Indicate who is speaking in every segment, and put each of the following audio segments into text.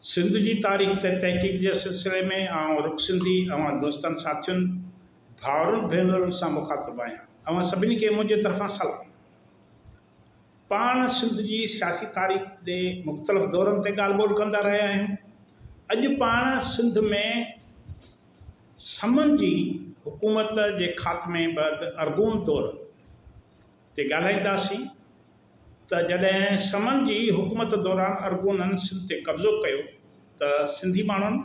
Speaker 1: सिंध की तारीख़ ते तहक़ीक़ के सिलसिले में रुख सिंधी दोस्तन साथियुनि भाउरुनि भेनरुनि सां मुखातिब आहियां। सभिनी के मुझे तरफ़ां सलाम। पाण सिंध की सियासी तारीख़ के मुख़्तलिफ़ दौरनि ते ॻाल्हि ॿोल कंदा रहिया आहियूं। अॼु पाण सिंध में समन की हुकूमत के ख़ात्मे बैदि अरगून दौर ते ॻाल्हाईंदासीं त जॾहिं समन की हुकूमत दौरान अरगूननि सिंध ते कब्ज़ो कयो त सिंधी माण्हुनि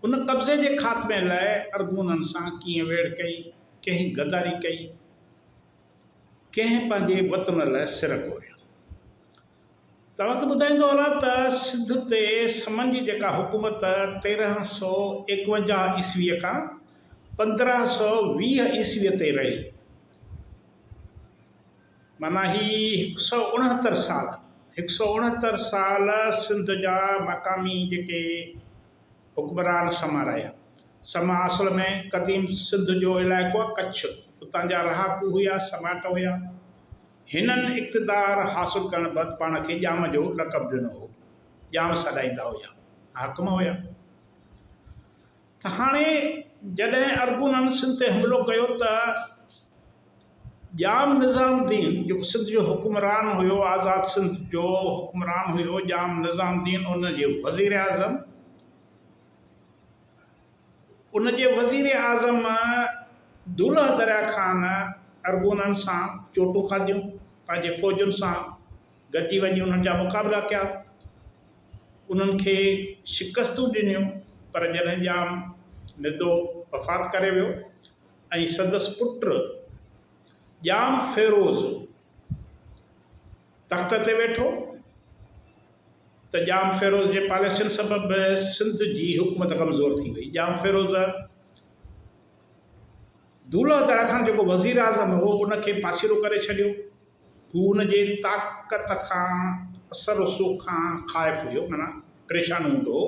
Speaker 1: उन कब्ज़े के ख़ात्मे लाइ अरगूननि सां कीअं वेड़ कई, कंहिं गद्दारी कई, कंहिं पंहिंजे वतन लाइ सिर गोरिया। तव्हांखे ॿुधाईंदो हलां त सिंध ते समन जी जेका हुकूमत 1351 ईस्वीअ खां 1520 ईस्वीअ ते रही, माना ही 169 साल 169 साल सिंध जा मकामी जेके हुक्मरान समा रहिया। समा असल में क़दीम सिंध जो इलाइक़ो आहे कच्छ, उतां जा रहाकू हुआ, समाट हुआ। हिननि इक़्तिदार हासिल करण बैदि पाण खे जाम जो लक़ब ॾिनो हो, जाम सॾाईंदा हुआ, हाकिम हुआ। त हाणे जॾहिं अरगूननि सिंध ते हमिलो कयो त जाम निज़ामुद्दीन जो सिंध जो हुक्मरान हुयो, आज़ाद सिंध जो हुक्मरान हुयो जाम निज़ामुद्दीन, उनजे वज़ीर आज़म दूल्हा दरिया ख़ान अरगूननि सां चोटूं खाधियूं, पंहिंजे फ़ौजुनि सां गॾिजी वञी उन्हनि जा मुक़ाबिला कया, उन्हनि खे शिकस्तूं ॾिनियूं। पर जॾहिं जाम निदो वफ़ात करे वियो ऐं संदसि पुटु जाम फेरोज़ तख़्त ते वेठो त जाम फेरोज़ जे पॉलिसियुनि सबबि सिंध जी हुकूमत कमज़ोर थी वई। जाम फेरोज़ दूल्हा दरिया ख़ान जेको वज़ीर आज़म हो उनखे पासीरो करे छॾियो। हू उनजे ताक़त खां, असर रसूख़ खां ख़ाइफ़ हुयो, माना परेशान हूंदो हो।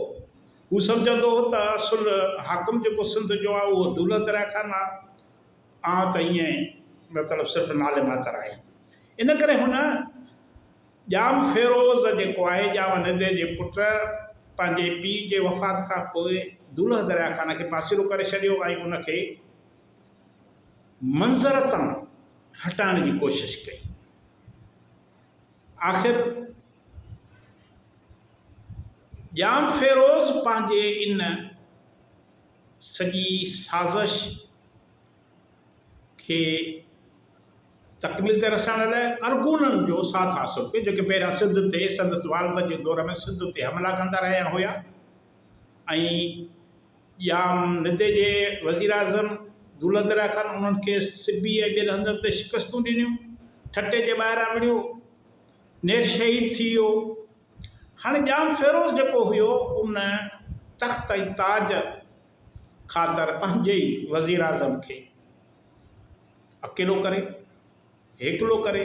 Speaker 1: हू सम्झंदो हो त असुल हाकिम जेको सिंध जो आहे उहो दूल्हा दरिया ख़ान आहे, त ईअं मतिलबु सिर्फ़ु नाले मात्र आहे। इन करे हुन जाम फेरोज़ जेको आहे, जाम निदे जे पुटु पंहिंजे पीउ जे वफ़ात खां पोइ दूल्हा दरिया ख़ान खे पासीरो करे छॾियो ऐं उनखे मंज़र तां हटाइण जी कोशिशि कई। आख़िर जाम फेरोज़ पंहिंजे इन सॼी साज़िश खे तकमील ते रसाइण लाइ अरगूननि जो साथ हासिल कयो, जेके पहिरियां सिंध ते संदसि वालिद जे दौर में सिंध ते हमला कंदा रहिया हुआ ऐं जाम निदे जे वज़ीर आज़म दूल्हा दरिया ख़ान उन्हनि खे सिबी ऐं ॿियनि हंधनि ते शिकस्तूं ॾिनियूं, ठटे जे ॿाहिरां विढ़ियो, नेर शहीद थी वियो। हाणे जाम फेरोज़ जेको हुयो उन तख़्त ऐं ताज ख़ातिर पंहिंजे ई वज़ीर आज़म खे अकेलो करे, हेकलो करे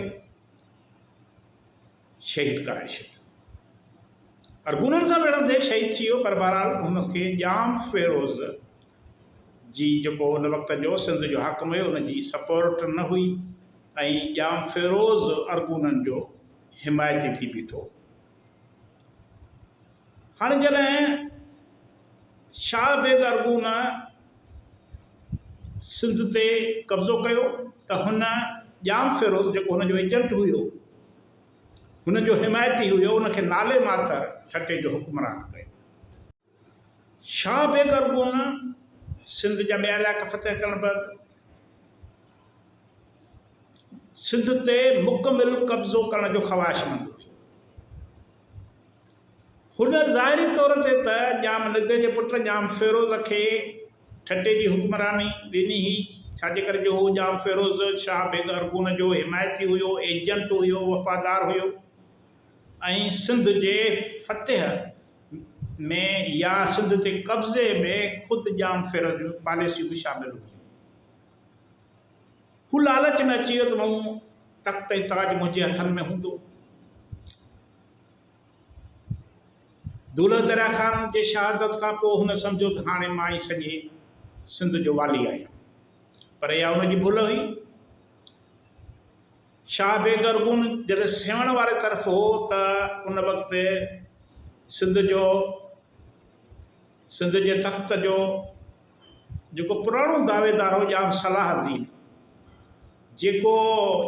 Speaker 1: शहीद कराए छॾियो। अरगूननि सां विढ़ंदे शहीद थी वियो, पर बहरहाल हुनखे जाम फेरोज़ जी जेको उन वक़्त जो सिंध जो हाकिम हुयो उनजी सपोर्ट न हुई ऐं जाम फेरोज़ अरगूननि जो हिमायती थी बीठो। हाणे जॾहिं शाह बेग अरगून सिंध ते कब्ज़ो कयो त हुन जाम फेरोज़ जेको हुनजो एजेंट हुयो, हुनजो हिमायती हुयो, उनखे नाले मात्र ठटे जो हुक्मरान कयो। शाह बेग अरगून सिंध जा ॿिया इलाइक़ा फ़तह करण बैदि सिंध ते मुकमिल कब्ज़ो करण जो ख़्वाहिशमंद हुयो। हुन ज़ाहिरी तौर ते त जाम निदे जे पुट जाम फेरोज़ खे ठटे जी हुक्मरानी ॾिनी ही, छाजे करे जो हो जाम फेरोज़ शाह बेग अरगून जो हिमायती हुयो, एजेंट हुयो, वफ़ादार हुयो ऐं सिंध जे फ़तह में या सिंध ते कब्ज़े में ख़ुदि जाम फेरोज़ जूं पॉलिसियूं भी शामिल हुयूं। हू लालच में अची वियो त मां तख़्त ऐं ताज मुंहिंजे हथनि में हूंदो। दूल्हा दरिया ख़ान जे शहादत खां पोइ हुन सम्झो त हाणे मां ई सॼे सिंध जो वाली आहियां, पर इहा हुनजी भुल हुई। शाह बेग अरगून जॾहिं सेवण वारे तरफ़ हो त उन वक़्तु सिंध जे तख़्त जो जेको पुराणो दावेदार हो जाम सलाहुद्दीन, जेको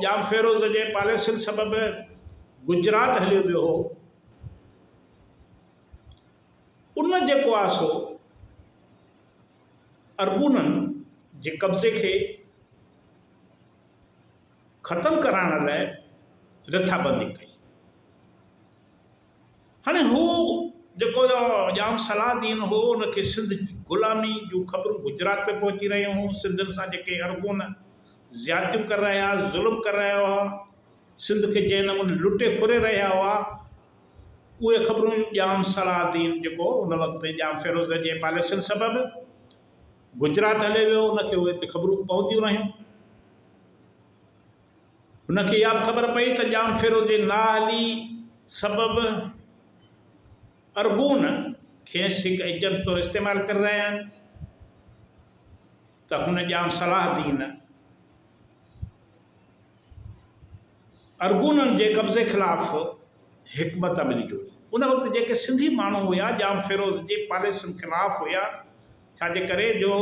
Speaker 1: जाम फ़िरोज़ जे पॉलिसियुनि सबबि गुजरात हलियो वियो हो, उन जेको आहे सो अरगूननि जे कब्ज़े खे ख़तमु कराइण लाइ रिथाबंदी कई। हाणे हू जेको जाम सलाहुद्दीन हो, उनखे सिंध जी ग़ुलामी जूं ख़बरूं गुजरात पे पहुची रहियूं हुयूं। सिंधियुनि सां जेके अरगून ज़्यादतियूं करे रहिया, ज़ुल्म करे रहिया हुआ, सिंध खे जंहिं नमूने लुटे फुरे रहिया हुआ, उहे ख़बरूं जाम सलाहुद्दीन जेको उन वक़्तु जाम फ़िरोज़ जे पॉलिसियुनि सबबि गुजरात हले वियो, उनखे उहे ख़बरूं पहुतियूं रहियूं। उनखे इहा ख़बर पई त जाम फ़िरोज़ जे नाअहली सबबि अरगून खेसि हिकु एजेंट तौरु इस्तेमालु करे रहिया आहिनि, त हुन जाम सलाहुद्दीन अरगूननि जे कब्ज़े ख़िलाफ़ु हिकमत अमली जोड़ी। उन वक़्तु जेके सिंधी माण्हू हुया जाम फ़िरोज़ जे पॉलिसियुनि ख़िलाफ़ु हुया, छाजे करे जो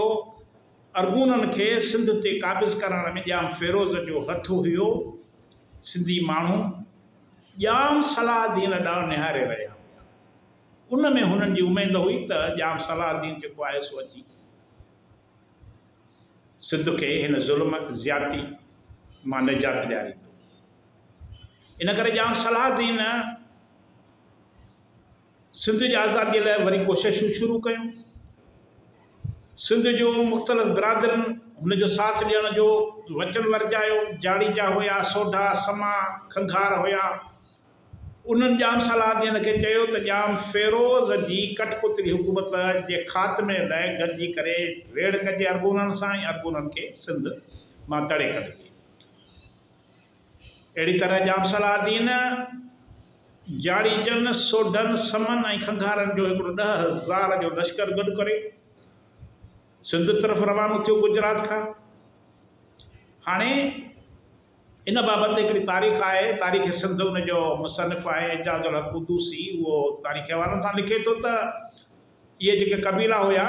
Speaker 1: अरगूननि खे सिंध ते क़ाबिज़ करण में जाम फ़िरोज़ जो हथु हुयो। सिंधी माण्हू जाम सलाहुद्दीन ॾांहुं निहारे रहिया हुया। उन में हुननि जी उमेद हुई त जाम सलाहुद्दीन जेको आहे सो अची सिंध खे हिन ज़ुल्म ज़्यादती मां निजात ॾियारींदो। इन करे जाम सलाहुद्दीन सिंध जी आज़ादीअ लाइ वरी कोशिशूं शुरू कयूं। सिंध जो मुख़्तलिफ़ बिरादरियुनि हुनजो साथ ॾियण जो वचन वरजायो। जाड़ीजा हुया, सोढा, समा, खंघार हुया। उन्हनि जाम सलाहुद्दीन खे चयो त जाम फ़िरोज़ जी कठपुतली हुकूमत जे ख़ात्मे लाइ गॾिजी करे वेड़ कजे अरगूननि सां, ऐं अरगूननि खे सिंध मां तड़े कढिजे। अहिड़ी तरह जाम सलाहुद्दीन जाड़ीजनि, सोढनि, समनि ऐं खंघारनि जो हिकिड़ो 10,000 जो लश्कर गॾु करे सिंध तरफ़ रवानो थियो गुजरात खां। हाणे इन बाबति हिकिड़ी तारीख़ आहे, तारीख़ सिंध उनजो मुसनिफ़ आहे एजाज़ुल हक़ क़ुदूसी। उहो तारीख़ हवालनि सां लिखे थो त इहे जेके क़बीला हुया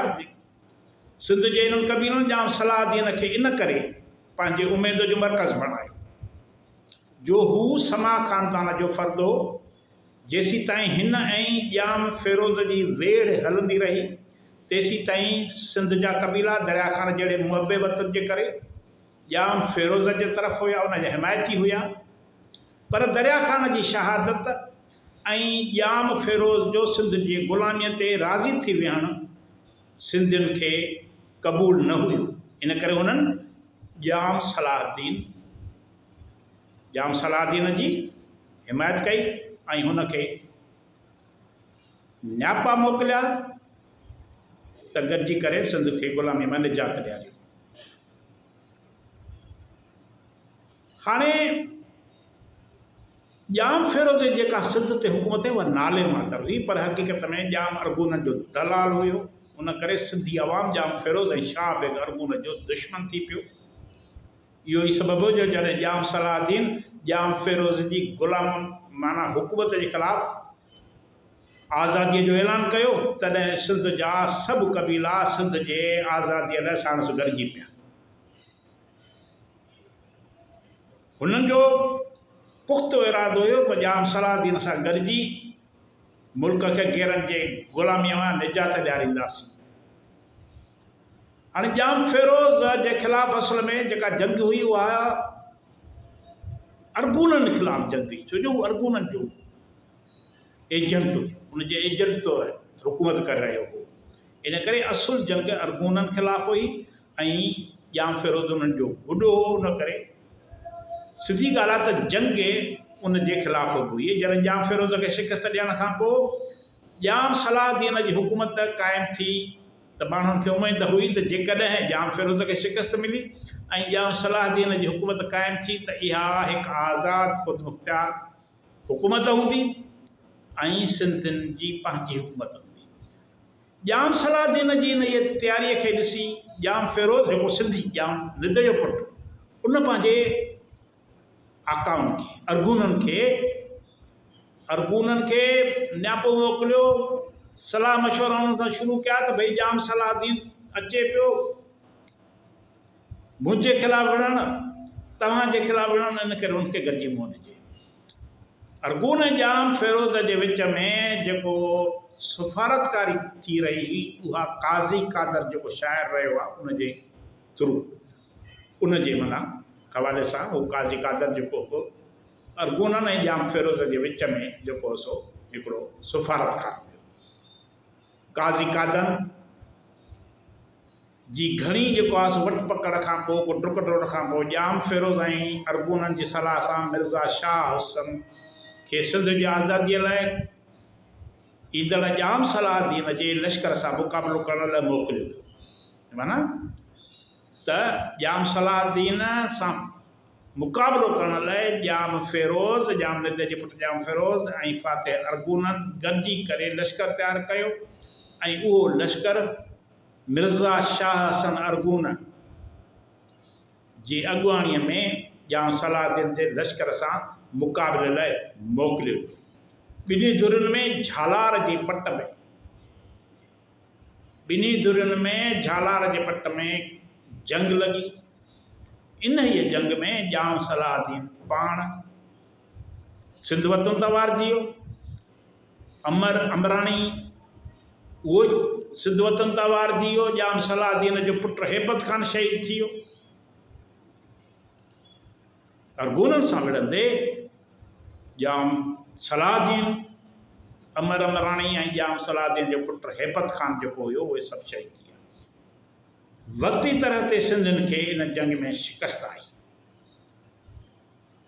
Speaker 1: सिंध जे इन्हनि क़बीलनि जाम सलाहुद्दीन खे इन करे पंहिंजे उमेद जो मर्कज़ बणायो जो हू समा ख़ानदान जो फ़र्द हो। जेसीं ताईं हिन ऐं जाम फ़िरोज़ जी वेड़ हलंदी रही, तेसीं ताईं सिंध जा क़बीला दरिया खान जहिड़े मुहबे वतन जे करे जाम फ़िरोज़ जे तरफ़ हुया, उनजा हिमायती हुया। पर दरिया खान जी शहादत ऐं जाम फ़िरोज़ जो सिंध जी ग़ुलामीअ ते राज़ी थी विहणु सिंधियुनि खे क़बूल न हुयो। इन करे हुननि जाम सलाहुद्दीन जी हिमायत कई ऐं हुनखे न्यापा मोकिलिया त गॾिजी करे सिंध खे ग़ुलामी मां निजात ॾियारी। हाणे जाम फ़िरोज़ जेका सिंध ते हुकूमत उहा नाले मातर हुई, पर हक़ीक़त में जाम अरगूननि जो दलाल हुयो। उन करे सिंधी अवाम जाम फ़िरोज़ ऐं शाह बेग अरगून जो दुश्मन थी पियो। इहो ई सबबु हो जो जॾहिं जाम सलाहुद्दीन जाम फ़िरोज़ जी ग़ुलाम माना हुकूमत जे ख़िलाफ़ आज़ादीअ जो ऐलान कयो, तॾहिं सिंध जा सभु क़बीला सिंध जे आज़ादीअ लाइ साणुसि गॾिजी पिया। हुननि जो पुख़्तो इरादो हुयो त जाम सलाहुद्दीन सां गॾिजी मुल्क खे गेरनि जे ग़ुलामीअ मां निजात ॾियारींदासीं। हाणे जाम फ़िरोज़ जे ख़िलाफ़ असल में जेका जंग हुई उहा अरगूननि ख़िलाफ़ जंग हुई, छो जो अरगूननि जो एजेंट हुयो, उनजे एजेंट तौरु हुकूमत करे रहियो हो। इन करे असुल जंग अरगूननि ख़िलाफ़ हुई ऐं जाम फ़िरोज़ उन्हनि जो गुॾो हो। उन करे सिधी ॻाल्हि आहे त जंग उन जे ख़िलाफ़ हुई। जॾहिं जाम फ़िरोज़ खे शिकस्त ॾियण खां पोइ जाम सलाहुद्दीन जी हुकूमत क़ाइमु थी, त माण्हुनि खे उमेद हुई त जेकॾहिं जाम फ़िरोज़ खे शिकस्त मिली ऐं जाम सलाहुद्दीन जी हुकूमत क़ाइमु थी त इहा हिकु आज़ादु ख़ुदि मुख़्तियार हुकूमत हूंदी ऐं सिंधियुनि जी पंहिंजी हुकूमत हूंदी। जाम सलाहुद्दीन जी इन इहे तयारीअ खे ॾिसी जाम फ़िरोज़ जेको सिंधी जाम निद जो पुटु, उन पंहिंजे आकाउनि खे अरगूननि खे अरगूननि खे नियापो मोकिलियो, सलाह मशवरा उन्हनि सां शुरू कया त भई जाम सलाहदीन अचे पियो मुंहिंजे ख़िलाफ़ु विढ़णु, तव्हांजे ख़िलाफ़ु विढ़णु, इन करे उनखे गॾिजी मुंहुं ॾिजे। अरगून जाम फ़िरोज़ जे विच में जेको सफ़ारतकारी थी रही हुई, उहा काज़ी कादर जेको शाइर रहियो आहे उनजे थ्रू, उनजे माना हवाले सां उहो काज़ी कादर जेको हो अरगूननि ऐं जाम फ़िरोज़ जे विच में जेको सो हिकिड़ो सफ़ारतकार हुयो। काज़ी कादर जी घणी जेको आहे वट पकड़ खां पोइ डुक डोड़ खां पोइ जाम फ़िरोज़ ऐं अरगूननि जी सलाह सां मिर्ज़ा शाह हुसन खे सिंध जी आज़ादीअ लाइ ईंदड़ जाम सलाहदीन जे लश्कर सां मुक़ाबिलो करण लाइ मोकिलियो वियो। माना त जाम सलाहदीन सां मुक़ाबिलो करण लाइ जाम फ़िरोज़, जाम निद जे पुटु जाम फ़िरोज़ ऐं फ़ातिह अरगूननि गॾिजी करे लश्कर तयारु कयो ऐं उहो लश्कर मिर्ज़ा शाह हसन अरगून जी अॻुवाणीअ में जाम सलाहदीन जे लश्कर सां मुक़ाबले लाइ मोकिलियो। ॿिन्ही धुरियुनि में झालार जे पट में, ॿिन्ही धुरियुनि में झालार जे पट में जंग लॻी। इन ई जंग में जाम सलाहदीन पाण सिंध वतन त वारजी वियो, अमराणी उहो सिंध वतन त वारजी वियो, जाम सलाहदीन जो पुटु हेबत ख़ान शहीद थी वियो। अरगूननि सां विढ़ंदे जाम सलाहदीन अमराणी ऐं जाम सलाहदीन जो पुटु हेबत ख़ान जेको हुयो उहे सभु शहीद थी विया। वक्ती तरह ते सिंधियुनि खे इन जंग में शिकस्त आई।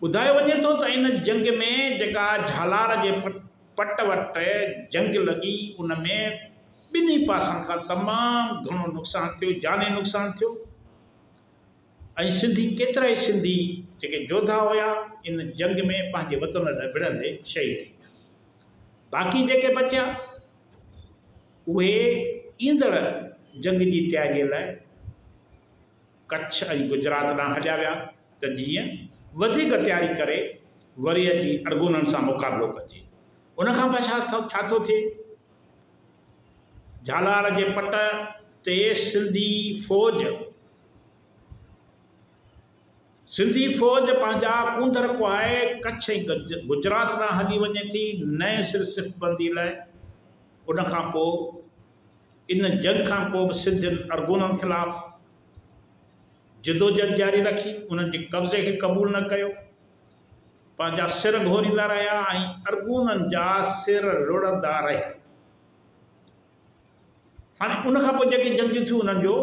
Speaker 1: ॿुधायो वञे थो त इन जंग में जेका झालार जे पट वट जंग लॻी उन में ॿिन्ही पासनि खां तमामु घणो नुक़सानु थियो, जानी नुक़सानु थियो ऐं सिंधी केतिरा ई सिंधी जेके जोधा हुया इन जंग में पंहिंजे वतन लाइ विढ़ंदे शहीद थी विया। बाक़ी जेके बचिया उहे ईंदड़ जंग जी तयारीअ लाइ कच्छ ऐं गुजरात ॾांहुं हलिया विया त जीअं वधीक तयारी करे वरी अची अरगूननि सां मुक़ाबिलो कजे। उनखां पोइ छा थो थिए, झालार जे पट ते सिंधी फ़ौज पंहिंजा कूंदर कुहाए कच्छ ऐं गुजरात ॾांहुं हली वञे थी नए सिर सिफ़बंदी लाइ। उनखां पोइ इन जंग खां पोइ बि सिंधियुनि अरगूननि ख़िलाफ़ु जिदोजहद जारी रखी, उन्हनि जे कब्ज़े खे क़बूल न कयो, पंहिंजा सिर घोरींदा रहिया ऐं अरगूननि जा सिर रुड़ंदा रहिया। हाणे उनखां पोइ जेके जंगियूं थियूं उन्हनि जो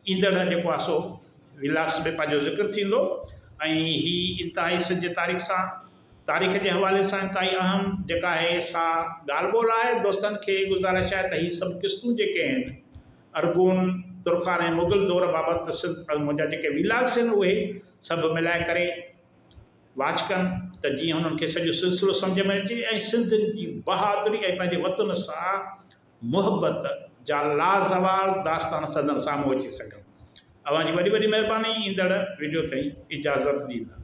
Speaker 1: ईंदड़ जेको आहे सो विलास में पंहिंजो ज़िक्र थींदो ऐं ही इंतिहाई सिज तारीख़ जे हवाले सां इंतिहाई अहम जेका आहे सा ॻाल्हि ॿोल आहे। दोस्तनि खे गुज़ारिश आहे त ही सभु क़िस्तूं जेके आहिनि अरगून, तुर्खान ऐं मुग़ल दौर बाबति मुंहिंजा जेके विलास आहिनि उहे सभु मिलाए करे वाच कनि त जीअं हुननि खे सॼो सिलसिलो सम्झ में अचे ऐं सिंधियुनि जी बहादुरी ऐं पंहिंजे वतन सां मुहबत जा लाज़वाल दास्तान सदन साम्हूं अची सघनि। अवां जी वॾी वॾी महिरबानी। ईंदड़ वीडियो ताईं इजाज़त ॾींदा।